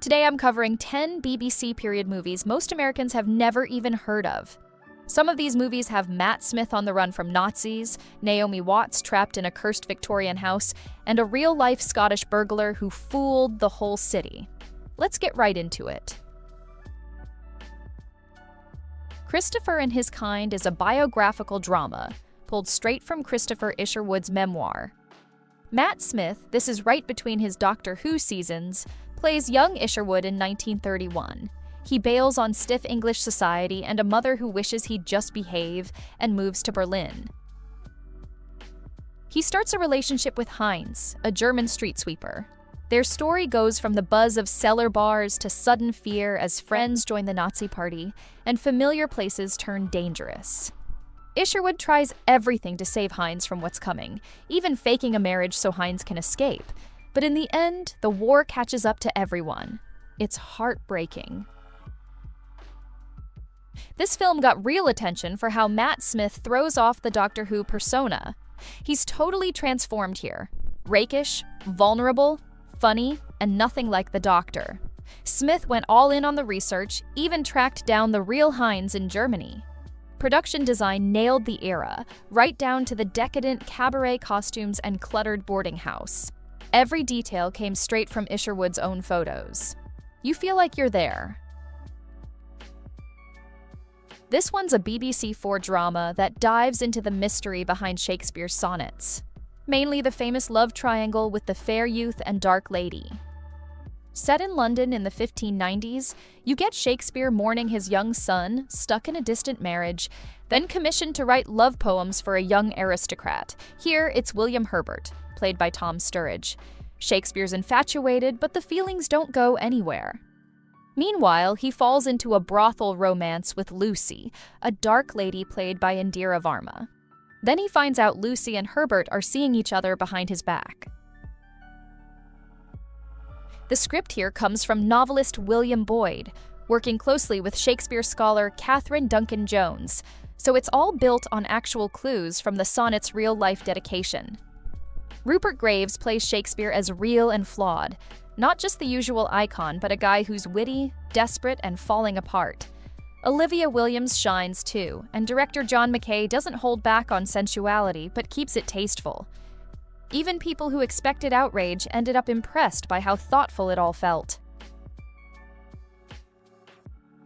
Today I'm covering 10 BBC period movies most Americans have never even heard of. Some of these movies have Matt Smith on the run from Nazis, Naomi Watts trapped in a cursed Victorian house, and a real-life Scottish burglar who fooled the whole city. Let's get right into it. Christopher and His Kind is a biographical drama, pulled straight from Christopher Isherwood's memoir. Matt Smith, this is right between his Doctor Who seasons, plays young Isherwood in 1931. He bails on stiff English society and a mother who wishes he'd just behave and moves to Berlin. He starts a relationship with Heinz, a German street sweeper. Their story goes from the buzz of cellar bars to sudden fear as friends join the Nazi party and familiar places turn dangerous. Isherwood tries everything to save Heinz from what's coming, even faking a marriage so Heinz can escape. But in the end, the war catches up to everyone. It's heartbreaking. This film got real attention for how Matt Smith throws off the Doctor Who persona. He's totally transformed here. Rakish, vulnerable, funny, and nothing like the Doctor. Smith went all in on the research, even tracked down the real Heinz in Germany. Production design nailed the era, right down to the decadent cabaret costumes and cluttered boarding house. Every detail came straight from Isherwood's own photos. You feel like you're there. This one's a BBC4 drama that dives into the mystery behind Shakespeare's sonnets, mainly the famous love triangle with the fair youth and dark lady. Set in London in the 1590s, you get Shakespeare mourning his young son, stuck in a distant marriage, then commissioned to write love poems for a young aristocrat. Here, it's William Herbert, played by Tom Sturridge. Shakespeare's infatuated, but the feelings don't go anywhere. Meanwhile, he falls into a brothel romance with Lucy, a dark lady played by Indira Varma. Then he finds out Lucy and Herbert are seeing each other behind his back. The script here comes from novelist William Boyd, working closely with Shakespeare scholar Catherine Duncan Jones, so it's all built on actual clues from the sonnet's real-life dedication. Rupert Graves plays Shakespeare as real and flawed, not just the usual icon, but a guy who's witty, desperate, and falling apart. Olivia Williams shines too, and director John McKay doesn't hold back on sensuality, but keeps it tasteful. Even people who expected outrage ended up impressed by how thoughtful it all felt.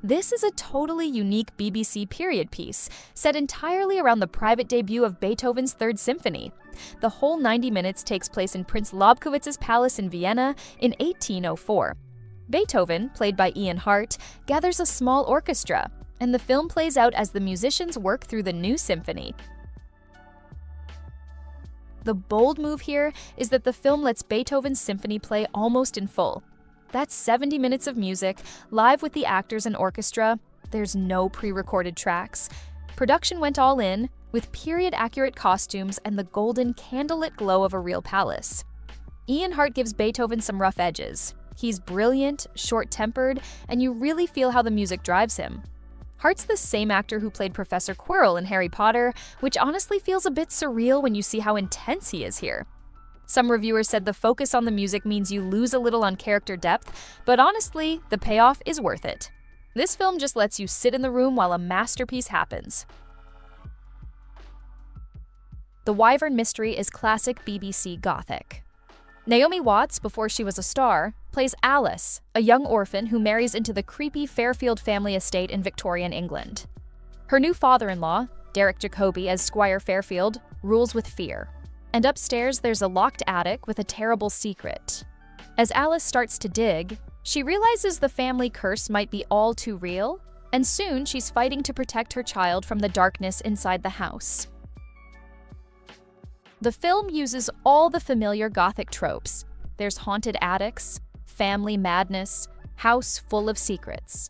This is a totally unique BBC period piece, set entirely around the private debut of Beethoven's Third Symphony. The whole 90 minutes takes place in Prince Lobkowitz's palace in Vienna in 1804. Beethoven, played by Ian Hart, gathers a small orchestra, and the film plays out as the musicians work through the new symphony. The bold move here is that the film lets Beethoven's symphony play almost in full. That's 70 minutes of music, live with the actors and orchestra. There's no pre-recorded tracks. Production went all in, with period-accurate costumes and the golden candlelit glow of a real palace. Ian Hart gives Beethoven some rough edges. He's brilliant, short-tempered, and you really feel how the music drives him. Hart's the same actor who played Professor Quirrell in Harry Potter, which honestly feels a bit surreal when you see how intense he is here. Some reviewers said the focus on the music means you lose a little on character depth, but honestly, the payoff is worth it. This film just lets you sit in the room while a masterpiece happens. The Wyvern Mystery is classic BBC Gothic. Naomi Watts, before she was a star, plays Alice, a young orphan who marries into the creepy Fairfield family estate in Victorian England. Her new father-in-law, Derek Jacobi as Squire Fairfield, rules with fear. And upstairs there's a locked attic with a terrible secret. As Alice starts to dig, she realizes the family curse might be all too real, and soon she's fighting to protect her child from the darkness inside the house. The film uses all the familiar Gothic tropes. There's haunted attics, family madness, house full of secrets.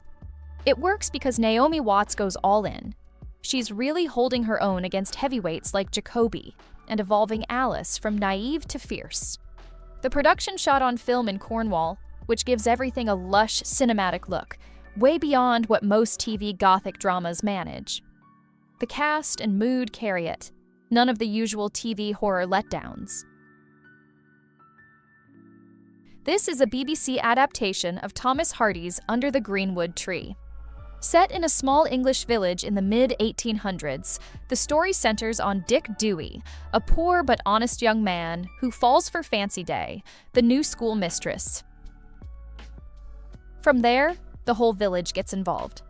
It works because Naomi Watts goes all in. She's really holding her own against heavyweights like Jacobi and evolving Alice from naive to fierce. The production shot on film in Cornwall, which gives everything a lush, cinematic look, way beyond what most TV Gothic dramas manage. The cast and mood carry it. None of the usual TV horror letdowns. This is a BBC adaptation of Thomas Hardy's Under the Greenwood Tree. Set in a small English village in the mid-1800s, the story centers on Dick Dewey, a poor but honest young man who falls for Fancy Day, the new school mistress. From there, the whole village gets involved.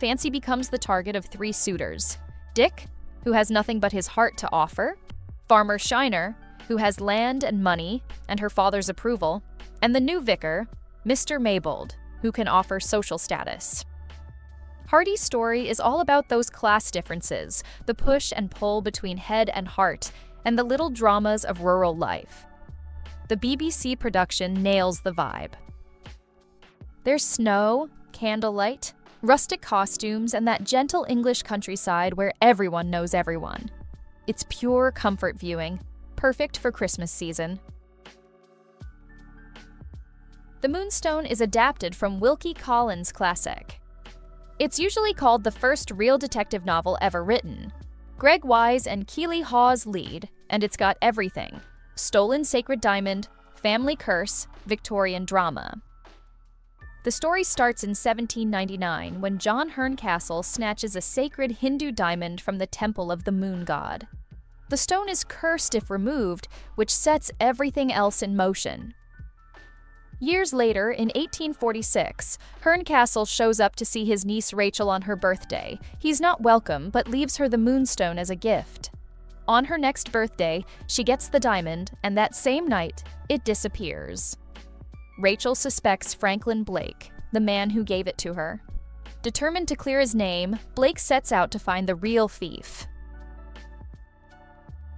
Fancy becomes the target of 3 suitors: Dick, who has nothing but his heart to offer; Farmer Shiner, who has land and money and her father's approval; and the new vicar, Mr. Maybold, who can offer social status. Hardy's story is all about those class differences, the push and pull between head and heart, and the little dramas of rural life. The BBC production nails the vibe. There's snow, candlelight, rustic costumes, and that gentle English countryside where everyone knows everyone. It's pure comfort viewing, perfect for Christmas season. The Moonstone is adapted from Wilkie Collins' classic. It's usually called the first real detective novel ever written. Greg Wise and Keeley Hawes lead, and it's got everything: stolen sacred diamond, family curse, Victorian drama. The story starts in 1799 when John Herncastle snatches a sacred Hindu diamond from the temple of the moon god. The stone is cursed if removed, which sets everything else in motion. Years later, in 1846, Herncastle shows up to see his niece Rachel on her birthday. He's not welcome, but leaves her the Moonstone as a gift. On her next birthday, she gets the diamond, and that same night, it disappears. Rachel suspects Franklin Blake, the man who gave it to her. Determined to clear his name, Blake sets out to find the real thief.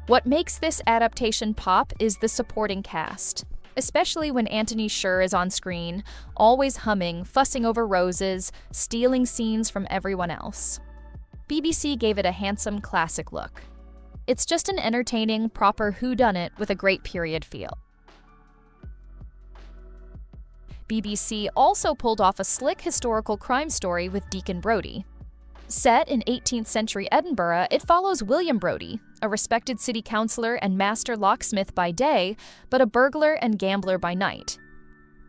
What makes this adaptation pop is the supporting cast, especially when Anthony Sher is on screen, always humming, fussing over roses, stealing scenes from everyone else. BBC gave it a handsome classic look. It's just an entertaining, proper whodunit with a great period feel. BBC also pulled off a slick historical crime story with Deacon Brodie. Set in 18th century Edinburgh, it follows William Brodie, a respected city councillor and master locksmith by day, but a burglar and gambler by night.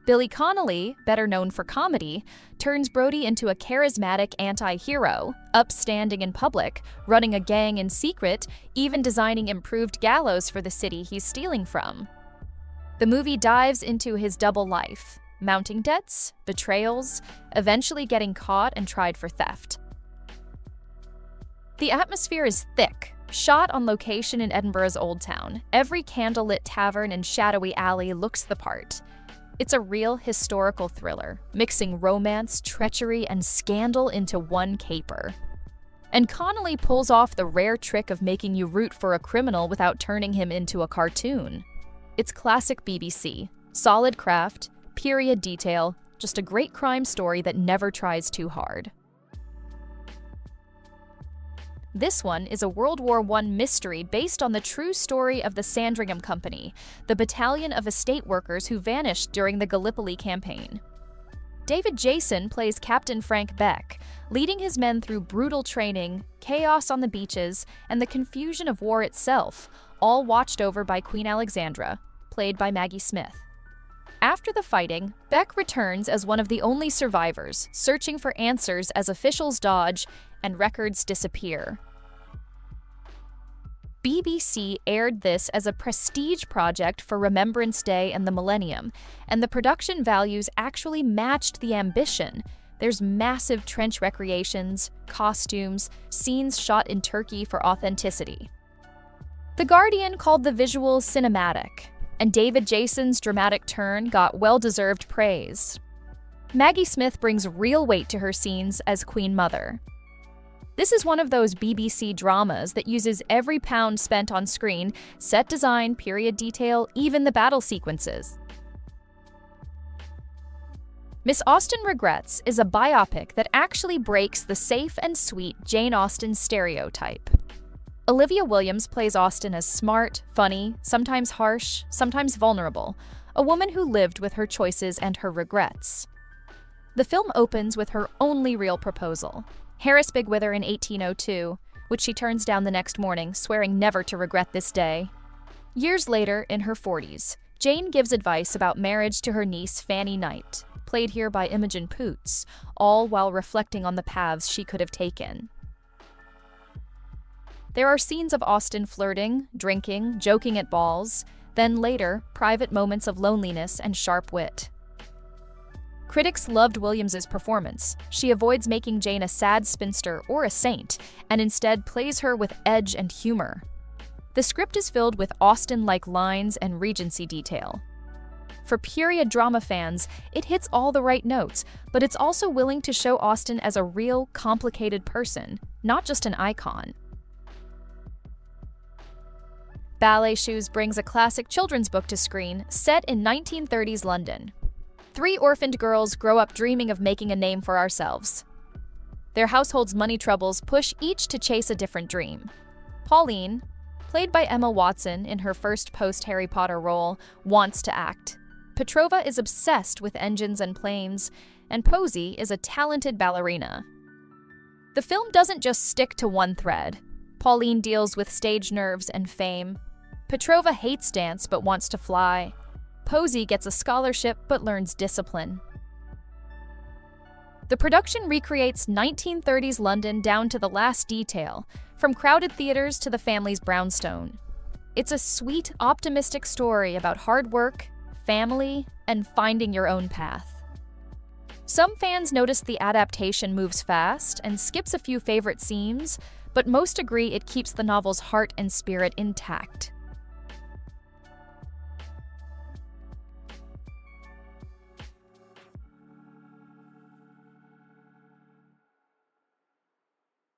Billy Connolly, better known for comedy, turns Brodie into a charismatic anti-hero, upstanding in public, running a gang in secret, even designing improved gallows for the city he's stealing from. The movie dives into his double life: mounting debts, betrayals, eventually getting caught and tried for theft. The atmosphere is thick, shot on location in Edinburgh's Old Town. Every candlelit tavern and shadowy alley looks the part. It's a real historical thriller, mixing romance, treachery, and scandal into one caper. And Connolly pulls off the rare trick of making you root for a criminal without turning him into a cartoon. It's classic BBC, solid craft, period detail, just a great crime story that never tries too hard. This one is a World War I mystery based on the true story of the Sandringham Company, the battalion of estate workers who vanished during the Gallipoli campaign. David Jason plays Captain Frank Beck, leading his men through brutal training, chaos on the beaches, and the confusion of war itself, all watched over by Queen Alexandra, played by Maggie Smith. After the fighting, Beck returns as one of the only survivors, searching for answers as officials dodge and records disappear. BBC aired this as a prestige project for Remembrance Day and the Millennium, and the production values actually matched the ambition. There's massive trench recreations, costumes, scenes shot in Turkey for authenticity. The Guardian called the visuals cinematic, and David Jason's dramatic turn got well-deserved praise. Maggie Smith brings real weight to her scenes as Queen Mother. This is one of those BBC dramas that uses every pound spent on screen, set design, period detail, even the battle sequences. Miss Austen Regrets is a biopic that actually breaks the safe and sweet Jane Austen stereotype. Olivia Williams plays Austen as smart, funny, sometimes harsh, sometimes vulnerable, a woman who lived with her choices and her regrets. The film opens with her only real proposal, Harris Bigwither in 1802, which she turns down the next morning, swearing never to regret this day. Years later, in her 40s, Jane gives advice about marriage to her niece Fanny Knight, played here by Imogen Poots, all while reflecting on the paths she could have taken. There are scenes of Austen flirting, drinking, joking at balls, then later, private moments of loneliness and sharp wit. Critics loved Williams's performance. She avoids making Jane a sad spinster or a saint, and instead plays her with edge and humor. The script is filled with Austen-like lines and Regency detail. For period drama fans, it hits all the right notes, but it's also willing to show Austen as a real, complicated person, not just an icon. Ballet Shoes brings a classic children's book to screen, set in 1930s London. 3 orphaned girls grow up dreaming of making a name for ourselves. Their household's money troubles push each to chase a different dream. Pauline, played by Emma Watson in her first post-Harry Potter role, wants to act. Petrova is obsessed with engines and planes, and Posey is a talented ballerina. The film doesn't just stick to one thread. Pauline deals with stage nerves and fame. Petrova hates dance but wants to fly. Posey gets a scholarship but learns discipline. The production recreates 1930s London down to the last detail, from crowded theaters to the family's brownstone. It's a sweet, optimistic story about hard work, family, and finding your own path. Some fans notice the adaptation moves fast and skips a few favorite scenes, but most agree it keeps the novel's heart and spirit intact.